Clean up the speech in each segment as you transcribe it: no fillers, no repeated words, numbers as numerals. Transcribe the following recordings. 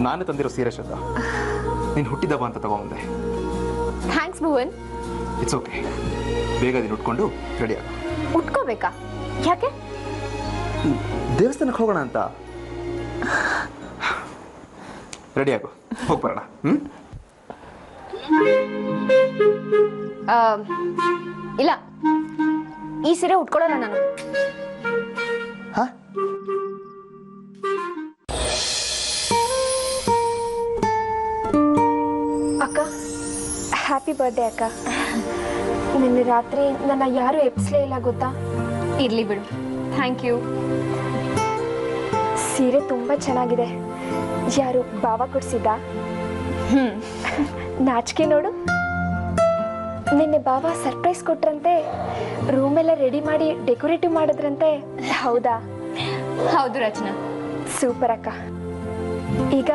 ನಾನೇ ತಂದಿರೋ ಸೀರೆ ಶ್ರದ್ಧಾ. ನೀನು ಹುಟ್ಟಿದಬ್ಬ ಅಂತ ತಗೊಂಬಂದೆ. ಥ್ಯಾಂಕ್ಸ್ ಭುವನ್. It's okay. ಬೇಗ ನೀನು ಉಟ್ಕೊಂಡು ರೆಡಿ ಆಗ. ಉಟ್ಕೋಬೇಕಾ? ಯಾಕೆ? ದೇವಸ್ಥಾನಕ್ಕೆ ಹೋಗೋಣ ಅಂತ. ರೆಡಿ ಆಗು, ಹೋಗಿ ಬರೋಣ. ಇಲ್ಲ, ಈ ಸೀರೆ ಉಟ್ಕೊಳ್ಳೋಣ ನಾನು. ಅಕ್ಕ, ಹ್ಯಾಪಿ ಬರ್ಡೇ ಅಕ್ಕ. ನಿನ್ನೆ ರಾತ್ರಿ ನನ್ನ ಯಾರು ಎಬ್ಸ್ಲೇ ಇಲ್ಲ ಗೊತ್ತಾ? ಇರ್ಲಿ ಬಿಡು. Thank you. ಸೀರೆ ತುಂಬಾ ಚೆನ್ನಾಗಿದೆ. ಯಾರು ಬಾವ ಕೊಡ್ಸಿದ್ದ? ನಾಚಿಕೆ ನೋಡು. ನಿನ್ನೆ ಬಾವ ಸರ್ಪ್ರೈಸ್ ಕೊಟ್ರಂತೆ. ರೂಮ್ ಎಲ್ಲ ರೆಡಿ ಮಾಡಿ ಡೆಕೋರೇಟಿವ್ ಮಾಡಿದ್ರಂತೆ. ಹೌದಾ? ಹೌದು ರಚನಾ. ಸೂಪರ್ ಅಕ್ಕ. ಈಗ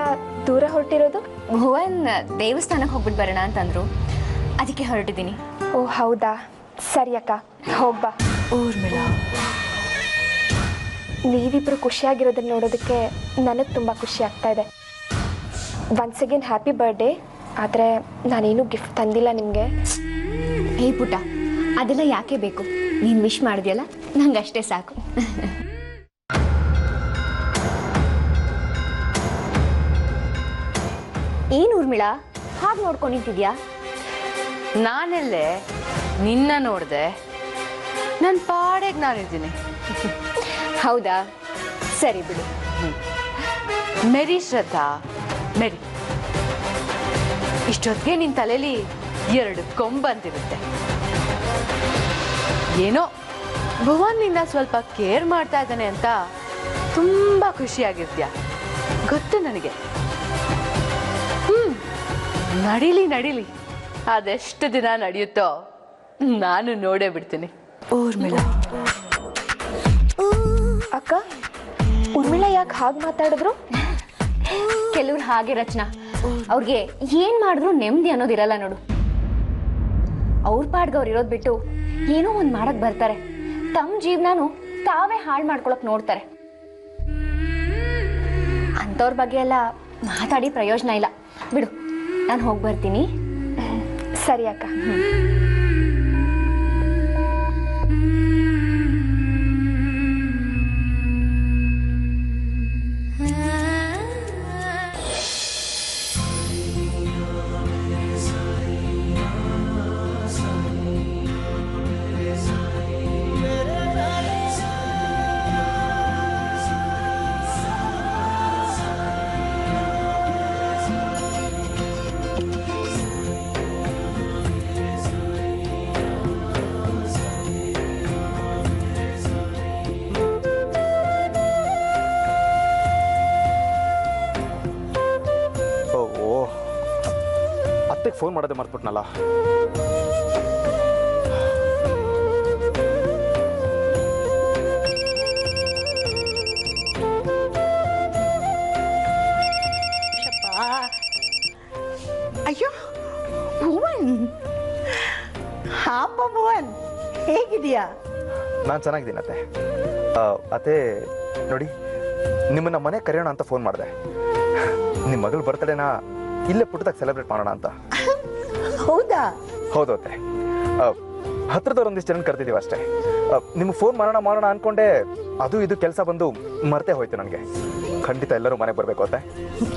ದೂರ ಹೊರಟಿರೋದು? ಭುವನ್ ದೇವಸ್ಥಾನಕ್ಕೆ ಹೋಗ್ಬಿಟ್ಟು ಬರೋಣ ಅಂತಂದ್ರು, ಅದಕ್ಕೆ ಹೊರಟಿದ್ದೀನಿ. ಓ ಹೌದಾ, ಸರಿ ಅಕ್ಕ, ಹೋಗ್ಬಾ. ಊರ್ಮಿಳಾ, ನೀವಿಬ್ರು ಖುಷಿಯಾಗಿರೋದನ್ನ ನೋಡೋದಕ್ಕೆ ನನಗೆ ತುಂಬ ಖುಷಿ ಆಗ್ತಾ ಇದೆ. Once again happy birthday. ಆದರೆ ನಾನೇನು ಗಿಫ್ಟ್ ತಂದಿಲ್ಲ ನಿಮಗೆ. ಹೇ ಪುಟ್ಟ, ಅದೆಲ್ಲ ಯಾಕೆ ಬೇಕು? ನೀನು ವಿಶ್ ಮಾಡಿದ್ಯಲ್ಲ, ನಂಗೆ ಅಷ್ಟೇ ಸಾಕು. ಏನು ಊರ್ಮಿಳಾ ಹಾಗೆ ನೋಡ್ಕೊಂಡು ನಿಂತಿದ್ಯಾ? ನಾನೆಲ್ಲೇ ನಿನ್ನ ನೋಡಿದೆ, ನನ್ನ ಪಾಡೆಗೆ ನಾನಿದ್ದೀನಿ. ಹೌದಾ, ಸರಿ ಬಿಡು. ಮೆರಿ ಶ್ರದ್ಧಾ, ಮೆರಿ. ಇಷ್ಟೊತ್ತಿಗೆ ನಿನ್ನ ತಲೆಯಲ್ಲಿ 2 ಕೊಂಬಂತಿರುತ್ತೆ. ಏನೋ ಭುವನ್ ನಿನ್ನ ಸ್ವಲ್ಪ ಕೇರ್ ಮಾಡ್ತಾ ಇದ್ದಾನೆ ಅಂತ ತುಂಬಾ ಖುಷಿಯಾಗಿರ್ತೀಯ, ಗೊತ್ತು ನನಗೆ. ನಡೀಲಿ ನಡೀಲಿ, ಅದೆಷ್ಟು ದಿನ ನಡೆಯುತ್ತೋ ನಾನು ನೋಡೇ ಬಿಡ್ತೀನಿ. ಊರ್ಮಿಳಾ. ಅಕ್ಕ, ಊರ್ಮಿಳಾ ಯಾಕೆ ಹಾಗೆ ಮಾತಾಡಿದ್ರು? ಕೆಲವ್ರು ಹಾಗೆ ರಚನಾ, ಅವ್ರಿಗೆ ಏನ್ ಮಾಡಿದ್ರು ನೆಮ್ಮದಿ ಅನ್ನೋದಿರಲ್ಲ ನೋಡು. ಅವ್ರ ಪಾಡ್ಗೆ ಅವ್ರು ಇರೋದ್ ಬಿಟ್ಟು ಏನೋ ಒಂದ್ ಮಾಡಕ್ ಬರ್ತಾರೆ. ತಮ್ಮ ಜೀವನನು ತಾವೇ ಹಾಳು ಮಾಡ್ಕೊಳಕ್ ನೋಡ್ತಾರೆ. ಅಂಥವ್ರ ಬಗ್ಗೆ ಎಲ್ಲ ಮಾತಾಡಿ ಪ್ರಯೋಜನ ಇಲ್ಲ ಬಿಡು. ನಾನು ಹೋಗಿ ಬರ್ತೀನಿ. ಸರಿ ಅಕ್ಕ. ಅತ್ತೆಗೆ ಫೋನ್ ಮಾಡೋದೇ ಮರ್ತ್ಬಿಟ್ನಲ್ಲ. ಅಯ್ಯೋ ಭುವನ್, ಹಾಪ ಭುವನ್, ಹೇಗಿದೆಯಾ? ನಾನು ಚೆನ್ನಾಗಿದ್ದೀನಿ ಅತ್ತೆ. ಅತ್ತೆ ನೋಡಿ, ನಿಮ್ಮನ್ನ ಮನೆ ಕರೆಯೋಣ ಅಂತ ಫೋನ್ ಮಾಡಿದೆ. ನಿಮ್ಮ ಮಗಳು ಬರ್ತಡೇನ ಇಲ್ಲೇ ಪುಟ್ಟದಾಗ ಸೆಲೆಬ್ರೇಟ್ ಮಾಡೋಣ ಅಂತ. ಹೌದಾ? ಹೌದು ಅತ್ತೆ. ಹತ್ರದವ್ರು ಒಂದಿಷ್ಟು ಜನ ಕರೆದಿದ್ದೀವಿ ಅಷ್ಟೇ. ನಿಮ್ಗೆ ಫೋನ್ ಮಾಡೋಣ ಅನ್ಕೊಂಡೆ, ಅದು ಇದು ಕೆಲಸ ಬಂದು ಮರ್ತೇ ಹೋಯ್ತು ನನಗೆ. ಖಂಡಿತ ಎಲ್ಲರೂ ಮನೆಗೆ ಬರಬೇಕು ಅತ್ತೆ.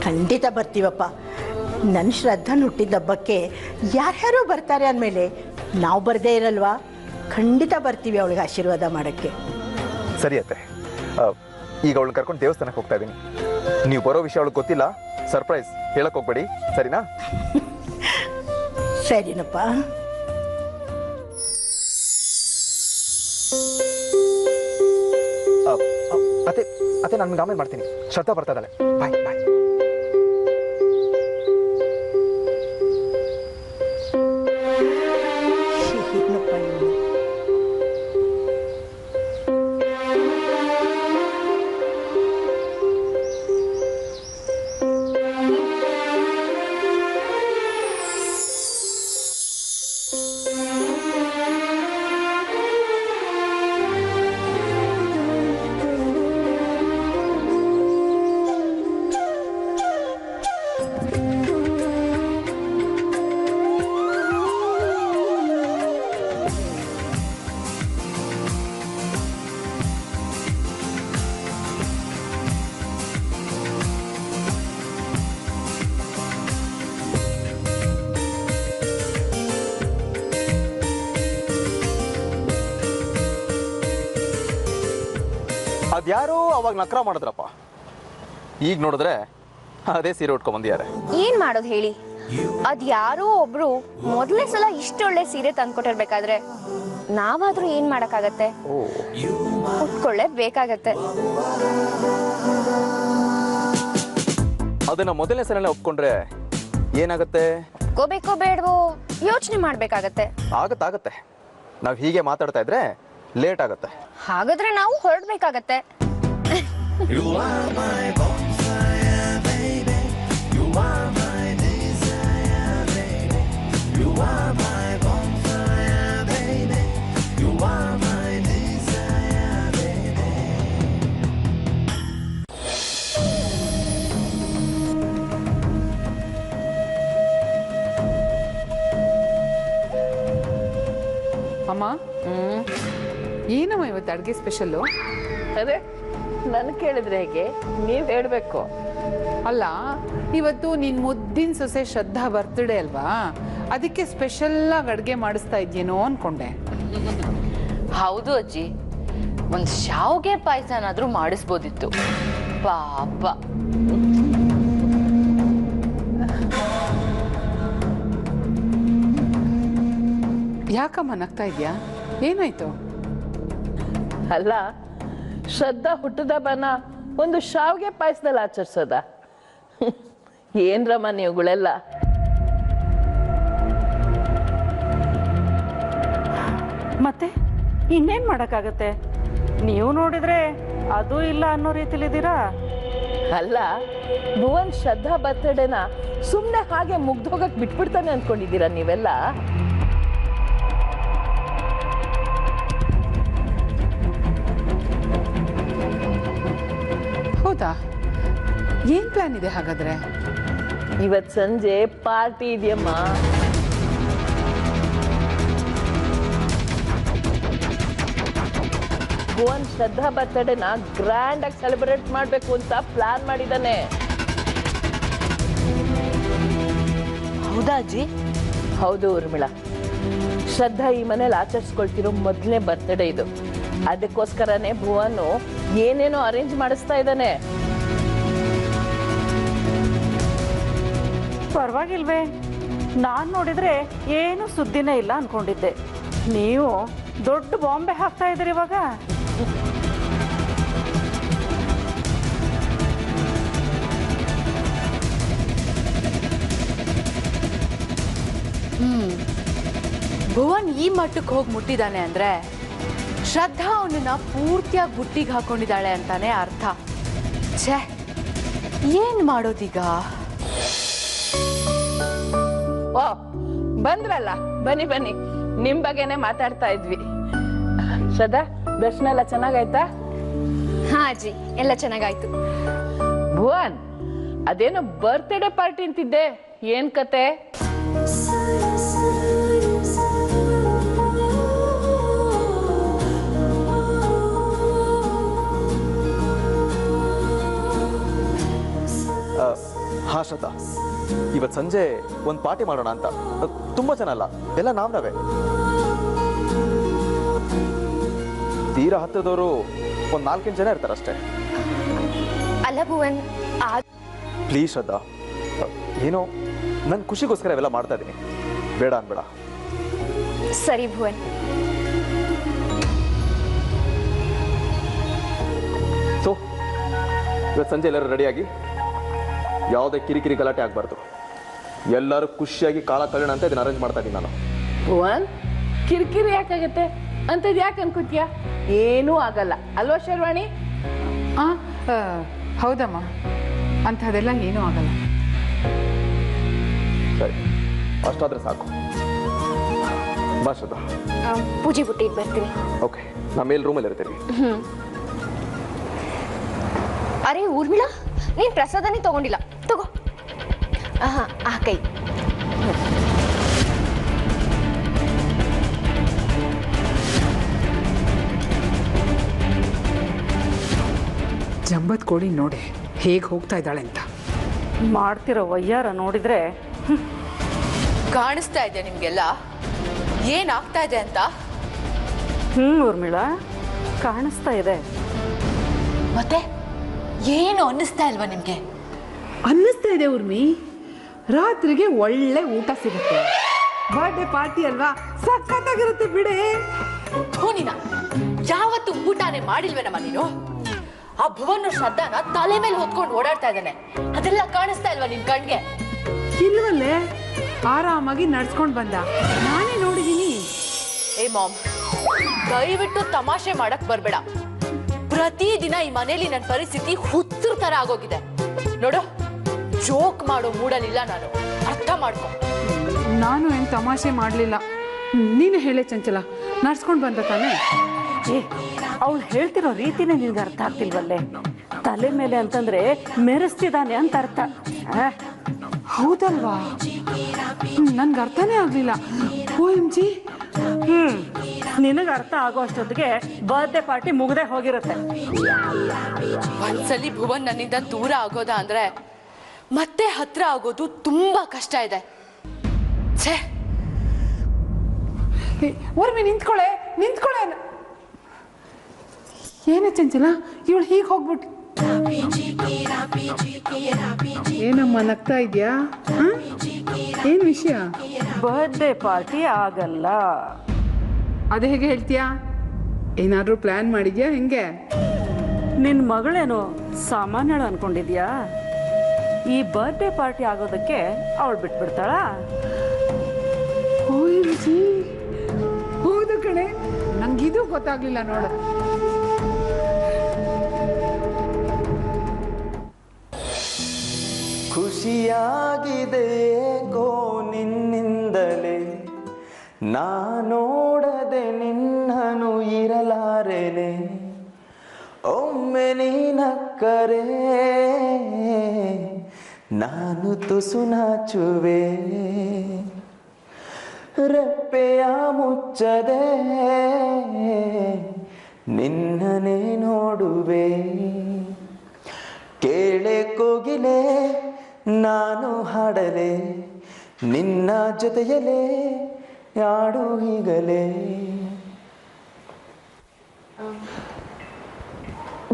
ಖಂಡಿತ ಬರ್ತೀವಪ್ಪ. ನನ್ನ ಶ್ರದ್ಧಾ ಹುಟ್ಟಿದ ಹಬ್ಬಕ್ಕೆ ಯಾರ್ಯಾರೋ ಬರ್ತಾರೆ ಅಂದಮೇಲೆ ನಾವು ಬರದೇ ಇರಲ್ವಾ? ಖಂಡಿತ ಬರ್ತೀವಿ ಅವಳಿಗೆ ಆಶೀರ್ವಾದ ಮಾಡೋಕ್ಕೆ. ಸರಿ ಅತ್ತೆ. ಈಗ ಅವಳನ್ನ ಕರ್ಕೊಂಡು ದೇವಸ್ಥಾನಕ್ಕೆ ಹೋಗ್ತಾ ಇದ್ದೀನಿ. ನೀವು ಬರೋ ವಿಷಯ ಅವಳಿಗೆ ಗೊತ್ತಿಲ್ಲ. ಸರ್ಪ್ರೈಸ್ ಹೇಳಕ್ ಹೋಗ್ಬೇಡಿ, ಸರಿನಾ? ಸರಿನಪ್ಪ. ಅತ್ತೆ ಅತ್ತೆ ನಾನು ಆಮೇಲೆ ಮಾಡ್ತೀನಿ. ಶ್ರದ್ಧಾ ಬರ್ತಾ ಇದ್ದಾಳೆ. ಬಾಯ್ ಬಾಯ್. ಅದ್ಯಾರೋ ಅವಾಗ ನಕ್ರ ಮಾಡಿದ್ರಪ್ಪ. ಈಗ ನೋಡಿದ್ರೆ ಅದೇ ಸೀರೆ ಉಟ್ಕೊಂಡ್ಬಂದಿದ್ದಾರೆ. ಏನ್ ಮಾಡೋದು ಹೇಳಿ, ಅದ್ ಯಾರೋ ಒಬ್ರು ಮೊದಲನೇ ಸಲ ಇಷ್ಟೊಳ್ಳೆ ಸೀರೆ ತಂದ್ಕೊಟ್ಟಿರ್ಬೇಕಾದ್ರೆ ನಾವಾದ್ರೂ ಏನ್ ಮಾಡಕ್ಕಾಗತ್ತೆ, ಉಟ್ಕೊಳ್ಳೇ ಬೇಕಾಗತ್ತೆ. ಅದನ್ನ ಮೊದಲನೇ ಸಲ ಒಪ್ಕೊಂಡ್ರೆ ಏನಾಗತ್ತೆ? ಬೇಕೋ ಬೇಡವೋ ಯೋಚನೆ ಮಾಡ್ಬೇಕಾಗತ್ತೆ. ಆಗತ್ತೆ. ನಾವ್ ಹೀಗೆ ಮಾತಾಡ್ತಾ ಇದ್ರೆ ಲೇಟ್ ಆಗತ್ತೆ. ಹಾಗಾದ್ರೆ ನಾವು ಹೊರಡ್ಬೇಕಾಗತ್ತೆ. ಅಮ್ಮ, ಏನಮ್ಮ ಇವತ್ತು ಅಡುಗೆ ಸ್ಪೆಷಲ್ಲು? ಅದೇ ನನ್ ಕೇಳಿದ್ರೆ ಹೇಗೆ, ನೀವ್ ಹೇಳ್ಬೇಕು. ಅಲ್ಲ, ಇವತ್ತು ನಿನ್ ಮುದ್ದಿನ ಸೊಸೆ ಶ್ರದ್ಧಾ ಬರ್ತ್ಡೇ ಅಲ್ವಾ, ಅದಕ್ಕೆ ಸ್ಪೆಷಲ್ಲಾಗಿ ಅಡುಗೆ ಮಾಡಿಸ್ತಾ ಇದ್ಯೇನೋ ಅನ್ಕೊಂಡೆ. ಹೌದು ಅಜ್ಜಿ, ಒಂದ್ ಶಾವ್ಗೆ ಪಾಯಸನಾದ್ರೂ ಮಾಡಿಸ್ಬೋದಿತ್ತು. ಪಾಪ. ಯಾಕಮ್ಮ ನಗ್ತಾ ಇದ್ಯಾ? ಏನಾಯ್ತು? ಅಲ್ಲ, ಶ್ರದ್ಧಾ ಹುಟ್ಟದ ಹಬ್ಬನ ಒಂದು ಶಾವ್ಗೆ ಪಾಯಸದಲ್ಲಿ ಆಚರಿಸೋದ? ಏನ್ರಮ್ಮ ನೀವುಗಳೆಲ್ಲ? ಮತ್ತೆ ಇನ್ನೇನ್ ಮಾಡಕ್ಕಾಗತ್ತೆ? ನೀವು ನೋಡಿದ್ರೆ ಅದು ಇಲ್ಲ ಅನ್ನೋ ರೀತಿಲಿದ್ದೀರಾ. ಅಲ್ಲ, ಭುವನ್ ಶ್ರದ್ಧಾ ಬರ್ತಡೇನ ಸುಮ್ಮನೆ ಹಾಗೆ ಮುಗ್ದೋಗಕ್ ಬಿಟ್ಬಿಡ್ತಾನೆ ಅಂದ್ಕೊಂಡಿದ್ದೀರಾ ನೀವೆಲ್ಲ? ಹೌದಾ? ಏನ್ ಪ್ಲಾನ್ ಇದೆ ಹಾಗಾದ್ರೆ? ಇವತ್ ಸಂಜೆ ಪಾರ್ಟಿ ಇದೆಯಮ್ಮ. ಭುವನ್ ಶ್ರದ್ಧಾ ಬರ್ತಡೇನ ಗ್ರ್ಯಾಂಡ್ ಆಗಿ ಸೆಲೆಬ್ರೇಟ್ ಮಾಡ್ಬೇಕು ಅಂತ ಪ್ಲಾನ್ ಮಾಡಿದಾನೆ. ಹೌದಾ ಅಜ್ಜಿ? ಹೌದು ಊರ್ಮಿಳಾ, ಶ್ರದ್ಧಾ ಈ ಮನೇಲಿ ಆಚರಿಸ್ಕೊಳ್ತಿರೋ ಮೊದಲನೇ ಬರ್ತ್ಡೇ ಇದು. ಅದಕ್ಕೋಸ್ಕರನೇ ಭುವನ್ ಏನೇನೋ ಅರೇಂಜ್ ಮಾಡಿಸ್ತಾ ಇದ್ದಾನೆ. ಪರವಾಗಿಲ್ವೇ? ನಾನ್ ನೋಡಿದ್ರೆ ಏನು ಸುದ್ದಿನೇ ಇಲ್ಲ ಅನ್ಕೊಂಡಿದ್ದೆ. ನೀವು ದೊಡ್ಡ ಬಾಂಬೆ ಹಾಕ್ತಾ ಇದ್ದೀರಿ ಇವಾಗ. ಭುವನ್ ಈ ಮಟ್ಟಕ್ಕೆ ಹೋಗಿ ಮುಟ್ಟಿದ್ದಾನೆ ಅಂದ್ರೆ ಶ್ರದ್ಧಾ ಅವನನ್ನ ಪೂರ್ತಿಯಾಗಿ ಬುಟ್ಟಿಗೆ ಹಾಕೊಂಡಿದ್ದಾಳೆ ಅಂತಾನೆ ಅರ್ಥ. ಛೇ, ಏನ್ ಮಾಡೋದೀಗ? ಓ, ಬಂದ್ರಲ್ಲ, ಬನ್ನಿ ಬನ್ನಿ, ನಿಮ್ ಬಗ್ಗೆನೆ ಮಾತಾಡ್ತಾ ಇದ್ವಿ. ಶ್ರದ್ಧಾ, ದರ್ಶನ ಎಲ್ಲ ಚೆನ್ನಾಗಾಯ್ತಾ? ಹಾ ಅಜ್ಜಿ, ಎಲ್ಲ ಚೆನ್ನಾಗಾಯ್ತು. ಭುವನ್, ಅದೇನೋ ಬರ್ತ್ಡೇ ಪಾರ್ಟಿ ಅಂತಿದ್ದೆ, ಏನ್ ಕತೆ? ಹಾ ಶ್ರದ್ಧಾ, ಇವತ್ತು ಸಂಜೆ ಒಂದು ಪಾರ್ಟಿ ಮಾಡೋಣ ಅಂತ. ತುಂಬಾ ಜನ ಅಲ್ಲ, ಎಲ್ಲ ನಾವೇ. ತೀರಾ ಹತ್ತದವರು ಒಂದು 4-5 ಜನ ಇರ್ತಾರಷ್ಟೇ. ಅಲ್ಲ ಭುವನ್, ಪ್ಲೀಸ್ ಶ್ರದ್ಧಾ, ಏನೋ ನನ್ನ ಖುಷಿಗೋಸ್ಕರ ಇವೆಲ್ಲ ಮಾಡ್ತಾ ಇದ್ದೀನಿ, ಬೇಡ ಅನ್ಬೇಡ. ಸರಿ ಭುವನ್. ಸೊ ಇವತ್ತು ಸಂಜೆ ಎಲ್ಲರೂ ರೆಡಿಯಾಗಿ, ಯಾವುದೇ ಕಿರಿಕಿರಿ ಗಲಾಟೆ ಆಗಬಾರ್ದು. ಎಲ್ಲರೂ ಖುಷಿಯಾಗಿ ಕಾಲ ಕಳೆಯೋಣ ಅಂತ ಇದನ್ನ ಅರೇಂಜ್ ಮಾಡ್ತಾ ಇದ್ದೀನಿ ನಾನು. ಭುವನ್, ಕಿರಿಕಿರಿ ಯಾಕಾಗತ್ತೆ ಅಂತದ್ ಯಾಕೆ ಅನ್ಕೋತೀಯ? ಏನೂ ಆಗಲ್ಲ ಅಲ್ವಾ ಶರ್ವಾಣಿ? ಹೌದಮ್ಮ, ಅಂಥದ್ದೆಲ್ಲ ಏನೂ ಆಗಲ್ಲ. ಸರಿ, ಅಷ್ಟಾದ್ರೆ ಸಾಕು. ಬಾ ಶ್ರದ್ಧಾ. ಪೂಜೆ ಬುಟ್ಟಿ ಇಟ್ಟು ಬರ್ತೀನಿ. ಓಕೆ, ನಾ ಮೇಲ್ ರೂಮಲ್ಲಿ ಇರ್ತೀವಿ. ಅರೆ ಊರ್ಮಿಳಾ, ನೀನ್ ಪ್ರಸಾದನೇ ತಗೊಂಡಿಲ್ಲ, ತಗೋ. ಆ ಕೈ. ಜಂಬದ್ ಕೋಳಿ ನೋಡಿ ಹೇಗೆ ಹೋಗ್ತಾ ಇದ್ದಾಳೆ ಅಂತ. ಮಾಡ್ತಿರೋ ವಯ್ಯಾರ ನೋಡಿದ್ರೆ ಕಾಣಿಸ್ತಾ ಇದೆ ನಿಮ್ಗೆಲ್ಲ ಏನಾಗ್ತಾ ಇದೆ ಅಂತ? ಊರ್ಮಿಳಾ, ಕಾಣಿಸ್ತಾ ಇದೆ. ಮತ್ತೆ ಏನು ಅನ್ನಿಸ್ತಾ ಇಲ್ವಾ ನಿಮ್ಗೆ? ಅನ್ನಿಸ್ತಾ ಇದೆ ಉರ್ಮಿ, ರಾತ್ರಿಗೆ ಒಳ್ಳೆ ಊಟ ಸಿಗುತ್ತೆ. ಬರ್ಡೇ ಪಾರ್ಟಿ ಅಲ್ವಾ, ಸಖತ್ತಾಗಿರುತ್ತೆ ಬಿಡೆ. ಧೋನಿನ ಯಾವತ್ತು ಊಟನೇ ಮಾಡಿಲ್ವೇನಮ್ಮ ನೀನು? ಆ ಭುವನ್ ಶ್ರದ್ಧಾನ ತಲೆ ಮೇಲೆ ಹೊತ್ಕೊಂಡು ಓಡಾಡ್ತಾ ಇದ್ದಾನೆ, ಅದೆಲ್ಲ ಕಾಣಿಸ್ತಾ ಇಲ್ವಾ ನಿನ್ ಕಣ್ಗೆ? ಇಲ್ವಲ್ಲೇ, ಆರಾಮಾಗಿ ನಡ್ಸ್ಕೊಂಡ್ ಬಂದ, ನಾನೇ ನೋಡಿದೀನಿ. ಏ ಮಾಮ್, ದಯವಿಟ್ಟು ತಮಾಷೆ ಮಾಡಕ್ ಬರ್ಬೇಡ. ಪ್ರತಿದಿನ ಈ ಮನೇಲಿ ನನ್ನ ಪರಿಸ್ಥಿತಿ ಹುಚ್ಚರ ತರ ಆಗೋಗಿದೆ ನೋಡು. ಜೋಕ್ ಮಾಡೋ ಮೂಡಲಿಲ್ಲ ನಾನು, ಅರ್ಥ ಮಾಡ್ಕೊ. ನಾನು ಏನ್ ತಮಾಷೆ ಮಾಡ್ಲಿಲ್ಲ, ನೀನು ಹೇಳೆ ಚಂಚಲ, ನಡ್ಸ್ಕೊಂಡ್ ಬಂದ ತಾನೆ? ಅವಳು ಹೇಳ್ತಿರೋ ರೀತಿನೇ ನಿನ್ಗೆ ಅರ್ಥ ಆಗ್ತಿಲ್ವಲ್ಲೇ. ತಲೆ ಮೇಲೆ ಅಂತಂದ್ರೆ ಮೆರೆಸ್ತಿದ್ದಾನೆ ಅಂತ ಅರ್ಥ. ಹೌದಲ್ವಾ, ನನ್ಗೆ ಅರ್ಥನೇ ಆಗ್ಲಿಲ್ಲ. OMG. ನಿನಗೆ ಅರ್ಥ ಆಗೋ ಅಷ್ಟೊತ್ತಿಗೆ ಬರ್ತ್ಡೇ ಪಾರ್ಟಿ ಮುಗ್ದೇ ಹೋಗಿರುತ್ತೆ. ಒಂದ್ಸಲಿ ಭುವನ್ ನನ್ನಿಂದ ದೂರ ಆಗೋದ ಅಂದ್ರೆ ಮತ್ತೆ ಹತ್ರ ಆಗೋದು ತುಂಬಾ ಕಷ್ಟ ಇದೆ. ಛೇ, ಊರ್ಮಿ ನಿಂತ್ಕೊಳೆ. ಏನೇ ಚಂಚಲ, ಇವಳು ಹೀಗೆ ಹೋಗ್ಬಿಟ್ಟು ಏನಮ್ಮ ನಗ್ತಾ ಇದ್ಯಾ? ಏನ್ ವಿಷಯ? ಬರ್ತ್ಡೇ ಪಾರ್ಟಿ ಆಗಲ್ಲ. ಅದು ಹೇಗೆ ಹೇಳ್ತೀಯಾ? ಏನಾದ್ರೂ ಪ್ಲಾನ್ ಮಾಡಿದ್ಯಾ ಹೆಂಗೆ? ನಿನ್ನ ಮಗಳೇನು ಸಾಮಾನ್ಯಳು ಅನ್ಕೊಂಡಿದ್ಯಾ? ಈ ಬರ್ತ್ಡೇ ಪಾರ್ಟಿ ಆಗೋದಕ್ಕೆ ಅವಳು ಬಿಟ್ಬಿಡ್ತಾಳ? ಹೌದು ಕಣೆ, ನಂಗಿದು ಗೊತ್ತಾಗ್ಲಿಲ್ಲ ನೋಡು. ಖುಷಿಯಾಗಿದೆ ಏಕೋ ನಿನ್ನಿಂದಲೇ, ನೋಡದೆ ನಿನ್ನನು ಇರಲಾರೆನೆ. ಒಮ್ಮೆ ನೀನಕ್ಕರೆ ನಾನು ತುಸು ನಾಚುವೆ, ರೆಪ್ಪೆಯ ಮುಚ್ಚದೆ ನಿನ್ನನೇ ನೋಡುವೆ. ಕೇಳೆ ಕೋಗಿಲೆ ನಾನು ಹಾಡಲೆ, ನಿನ್ನ ಜೊತೆಯಲೇ ಯಾಡು ಈಗಲೇ.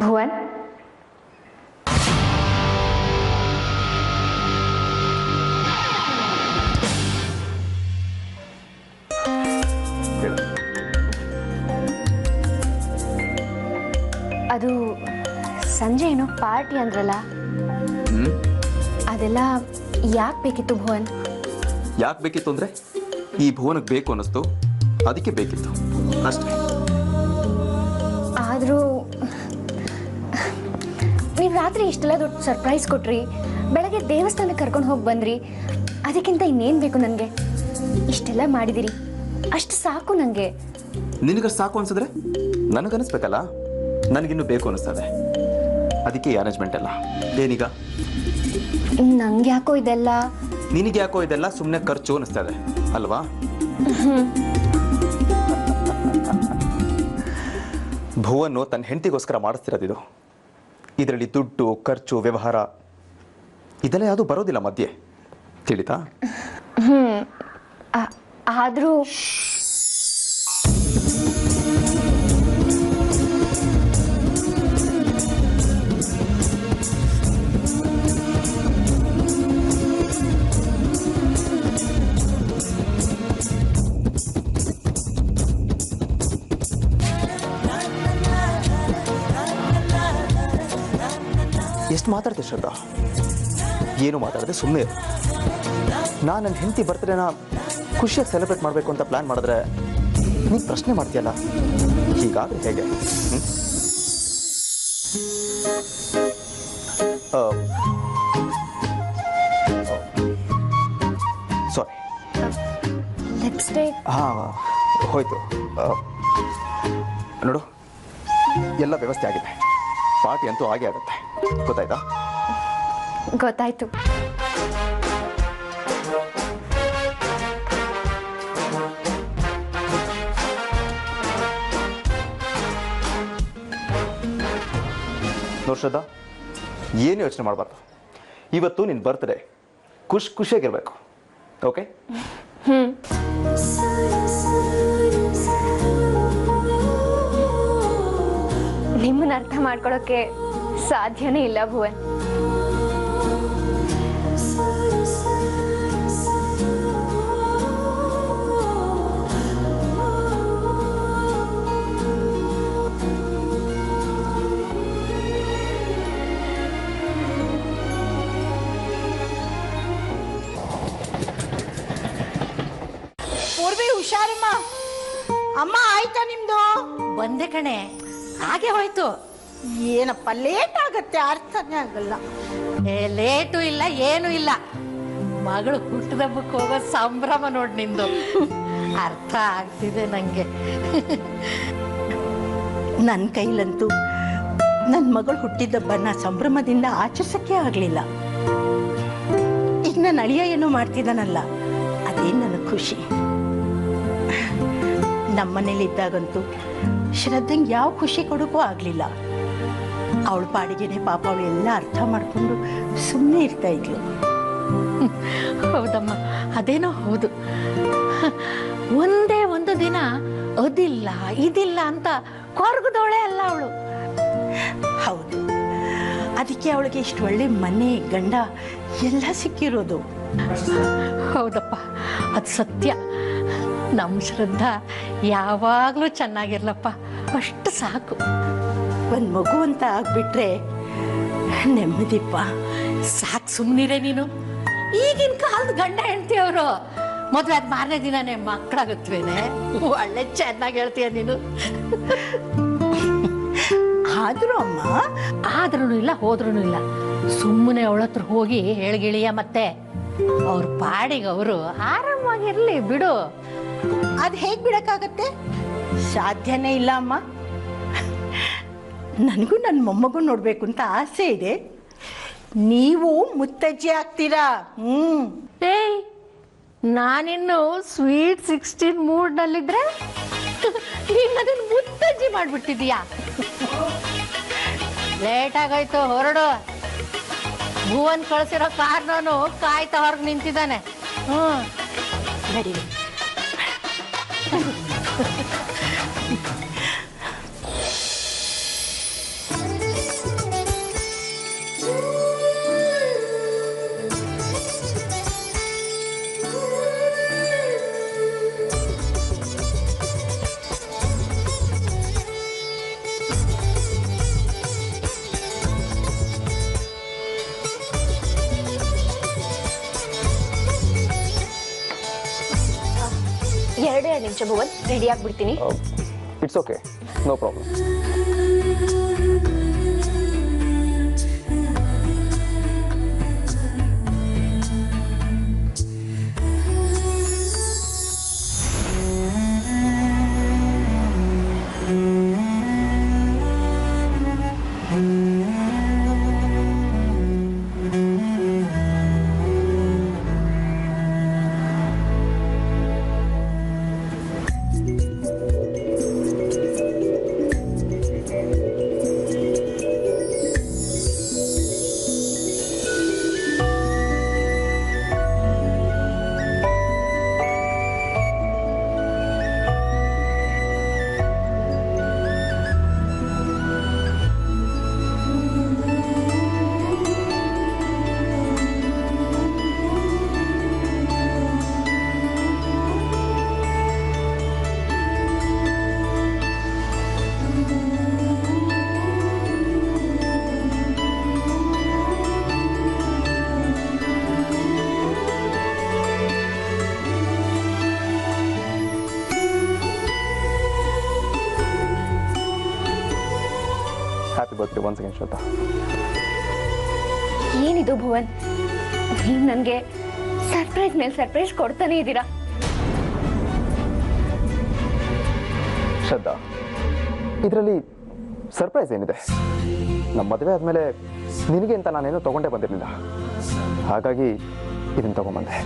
ಭುವನ್, ಅದು ಸಂಜೆ ಏನೋ ಪಾರ್ಟಿ ಅಂದ್ರಲ್ಲ, ಅದೆಲ್ಲ ಯಾಕೆ ಬೇಕಿತ್ತು ಭುವನ್? ಯಾಕೆ ಬೇಕಿತ್ತು ಅಂದರೆ ಈ ಭುವನಕ್ಕೆ ಬೇಕು ಅನ್ನಿಸ್ತು, ಅದಕ್ಕೆ ಬೇಕಿತ್ತು ಅಷ್ಟೇ. ಆದರೂ ನೀವು ರಾತ್ರಿ ಇಷ್ಟೆಲ್ಲ ದೊಡ್ಡ ಸರ್ಪ್ರೈಸ್ ಕೊಟ್ರಿ, ಬೆಳಗ್ಗೆ ದೇವಸ್ಥಾನಕ್ಕೆ ಕರ್ಕೊಂಡು ಹೋಗಿ ಬಂದ್ರಿ, ಅದಕ್ಕಿಂತ ಇನ್ನೇನು ಬೇಕು ನನಗೆ? ಇಷ್ಟೆಲ್ಲ ಮಾಡಿದಿರಿ, ಅಷ್ಟು ಸಾಕು ನನಗೆ. ನಿನಗಷ್ಟು ಸಾಕು ಅನ್ಸಿದ್ರೆ ನನಗನ್ನಿಸ್ಬೇಕಲ್ಲ, ನನಗಿನ್ನೂ ಬೇಕು ಅನ್ನಿಸ್ತದೆ. ಅದಕ್ಕೆ ಈ ಅರೇಂಜ್ಮೆಂಟ್ ಎಲ್ಲ. ಏನೀಗ ನಂಗೆ ಯಾಕೋ ಇದೆಲ್ಲ, ನಿನಗೆ ಯಾಕೋ ಇದೆಲ್ಲ ಸುಮ್ಮನೆ ಖರ್ಚು ಅನ್ನಿಸ್ತದೆ ಅಲ್ವಾ? ಭುವನ್ನು ತನ್ನ ಹೆಂಡತಿಗೋಸ್ಕರ ಮಾಡಿಸ್ತಿರೋದಿದು. ಇದರಲ್ಲಿ ದುಡ್ಡು, ಖರ್ಚು, ವ್ಯವಹಾರ ಇದೆಲ್ಲ ಯಾವುದು ಬರೋದಿಲ್ಲ ಮಧ್ಯೆ, ತಿಳಿತಾ? ಆದರೂ ಎಷ್ಟು ಮಾತಾಡ್ತೀವಿ ಶ್ರದ್ಧಾ? ಏನು ಮಾತಾಡದೆ ಸುಮ್ಮನೆ. ನಾನು ನನ್ನ ಹೆಂಡತಿ ಬರ್ತ್ಡೇನ ಖುಷಿಯಾಗಿ ಸೆಲೆಬ್ರೇಟ್ ಮಾಡಬೇಕು ಅಂತ ಪ್ಲ್ಯಾನ್ ಮಾಡಿದ್ರೆ ನೀನು ಪ್ರಶ್ನೆ ಮಾಡ್ತೀಯಲ್ಲ, ಹೀಗಾದ್ರೆ ಹೇಗೆ? ಸಾರಿ, ಲಿಪ್ಸ್ಟಿಕ್ ಹಾಂ ಹೋಯ್ತು. ನೋಡು, ಎಲ್ಲ ವ್ಯವಸ್ಥೆ ಆಗಿದೆ, ಪಾರ್ಟಿ ಅಂತೂ ಹಾಗೆ ಆಗುತ್ತೆ, ಗೊತ್ತಾಯ್ತಾ? ಗೊತ್ತಾಯ್ತು. ನೋಡು ಶ್ರದ್ಧಾ, ಏನು ಯೋಚನೆ ಮಾಡಬಾರ್ದು. ಇವತ್ತು ನಿನ್ನ ಬರ್ತ್ಡೇ, ಖುಷಿಯಾಗಿರ್ಬೇಕು, ಓಕೆ? ನಿಮ್ಮನ್ನ ಅರ್ಥ ಮಾಡ್ಕೊಳ್ಳೋಕೆ ಸಾಧ್ಯನೇ ಇಲ್ಲ ಭುವನ್. ಪೂರ್ವಿ ಹುಷಾರಮ್ಮ. ಅಮ್ಮ ಆಯ್ತಾ ನಿಮ್ದು? ಬಂದೆ ಕಣೆ, ಹಾಗೆ ಹೋಯ್ತು. ಏನಪ್ಪ ಲೇಟ್ ಆಗತ್ತೆ, ಅರ್ಥನೇ ಆಗಲ್ಲ. ಲೇಟು ಇಲ್ಲ ಏನು ಇಲ್ಲ, ಮಗಳು ಹುಟ್ಟಿದಬ್ಬಕ್ಕೆ ಹೋಗೋ ಸಂಭ್ರಮ ನೋಡಿ ನಿಂದು. ಅರ್ಥ ಆಗ್ತಿದೆ ನಂಗೆ. ನನ್ನ ಕೈಲಂತೂ ನನ್ನ ಮಗಳು ಹುಟ್ಟಿದಬ್ಬನ ಸಂಭ್ರಮದಿಂದ ಆಚರಿಸಕ್ಕೆ ಆಗಲಿಲ್ಲ. ಈಗ ನನ್ನ ಅಳಿಯ ಏನೋ ಮಾಡ್ತಿದ್ದಾನಲ್ಲ, ಅದೇ ನನಗೆ ಖುಷಿ. ನಮ್ಮನೇಲಿದ್ದಾಗಂತೂ ಶ್ರದ್ಧೆಂಗೆ ಯಾವ ಖುಷಿ ಕೊಡೋಕ್ಕೂ ಆಗಲಿಲ್ಲ. ಅವಳ ಪಾಡಿಗೆನೆ ಪಾಪ ಅವಳು ಎಲ್ಲ ಅರ್ಥ ಮಾಡಿಕೊಂಡು ಸುಮ್ಮನೆ ಇರ್ತಾ ಇದ್ಲು. ಹೌದಮ್ಮ, ಅದೇನೋ ಹೌದು. ಒಂದೇ ಒಂದು ದಿನ ಅದಿಲ್ಲ ಇದಿಲ್ಲ ಅಂತ ಕೊರಗದವಳೆ ಅಲ್ಲ ಅವಳು. ಹೌದು, ಅದಕ್ಕೆ ಅವಳಿಗೆ ಇಷ್ಟು ಒಳ್ಳೆ ಮನೆ ಗಂಡ ಎಲ್ಲ ಸಿಕ್ಕಿರೋದು. ಹೌದಪ್ಪ, ಅದು ಸತ್ಯ. ನಮ್ಮ ಶ್ರದ್ಧಾ ಯಾವಾಗಲೂ ಚೆನ್ನಾಗಿರ್ಲಪ್ಪ, ಅಷ್ಟು ಸಾಕು. ಒಂದು ಮಗು ಅಂತ ಆಗ್ಬಿಟ್ರೆ ನೆಮ್ಮದಿಪ್ಪ. ಸಾಕು, ಸುಮ್ಮನಿರೇ ನೀನು. ಈಗಿನ ಕಾಲದ ಗಂಡ ಹೆಂಡತಿ ಅವರು ಮದುವೆ ಆದ ಮಾರನೇ ದಿನನೇ ಮಕ್ಕಳಾಗತ್ವೇನೆ. ಒಳ್ಳೆ ಚೆನ್ನಾಗಿ ಹೇಳ್ತೀಯ ನೀನು. ಆದರೂ ಅಮ್ಮ, ಆದ್ರೂ ಇಲ್ಲ ಹೋದ್ರೂ ಇಲ್ಲ, ಸುಮ್ಮನೆ ಅವಳ ಹತ್ರ ಹೋಗಿ ಹೇಳ್ಗಿಳಿಯ. ಮತ್ತೆ ಅವ್ರ ಪಾಡಿಗೆ ಅವರು ಆರಾಮಾಗಿರ್ಲಿ ಬಿಡು. ಅದು ಹೇಗೆ ಬಿಡಕ್ಕಾಗತ್ತೆ? ಸಾಧ್ಯನೇ ಇಲ್ಲ ಅಮ್ಮ. ನನಗೂ ನನ್ನ ಮೊಮ್ಮಗು ನೋಡ್ಬೇಕು ಅಂತ ಆಸೆ ಇದೆ. ನೀವು ಮುತ್ತಜ್ಜಿ ಆಗ್ತೀರಾ. ಏಯ್, ನಾನಿನ್ನು ಸ್ವೀಟ್ 16 ಮೂಡ್ನಲ್ಲಿದ್ರೆ ನೀನು ಅದನ್ನು ಮುತ್ತಜ್ಜಿ ಮಾಡ್ಬಿಟ್ಟಿದೀಯಾ? ಲೇಟ್ ಆಗೋಯ್ತು, ಹೊರಡು. ಭುವನ್ ಕಳ್ಸಿರೋ ಕಾರ್ನವನು ಕಾಯ್ತಾ ಹೊರಗೆ ನಿಂತಿದ್ದಾನೆ. ನಡೀರಿ. ಎರಡೇ ನಿಮಿಷ ಭುವನ್, ರೆಡಿ ಆಗ್ಬಿಡ್ತೀನಿ. It's okay, no problem. Happy birthday once again Shraddha. ಏನಿದು ಭುವನ್, ನೀವು ನನಗೆ ಸರ್ಪ್ರೈಸ್ ಮೇಲೆ ಸರ್ಪ್ರೈಸ್ ಕೊಡ್ತಾನೆ ಇದ್ದೀರಾ. ಶ್ರದ್ಧಾ, ಇದರಲ್ಲಿ ಸರ್ಪ್ರೈಸ್ ಏನಿದೆ? ನಮ್ಮ ಮದುವೆ ಆದಮೇಲೆ ನಿನಗೆ ಅಂತ ನಾನೇನು ತೊಗೊಂಡೇ ಬಂದಿರಲಿಲ್ಲ, ಹಾಗಾಗಿ ಇದನ್ನು ತೊಗೊಂಬಂದೆ.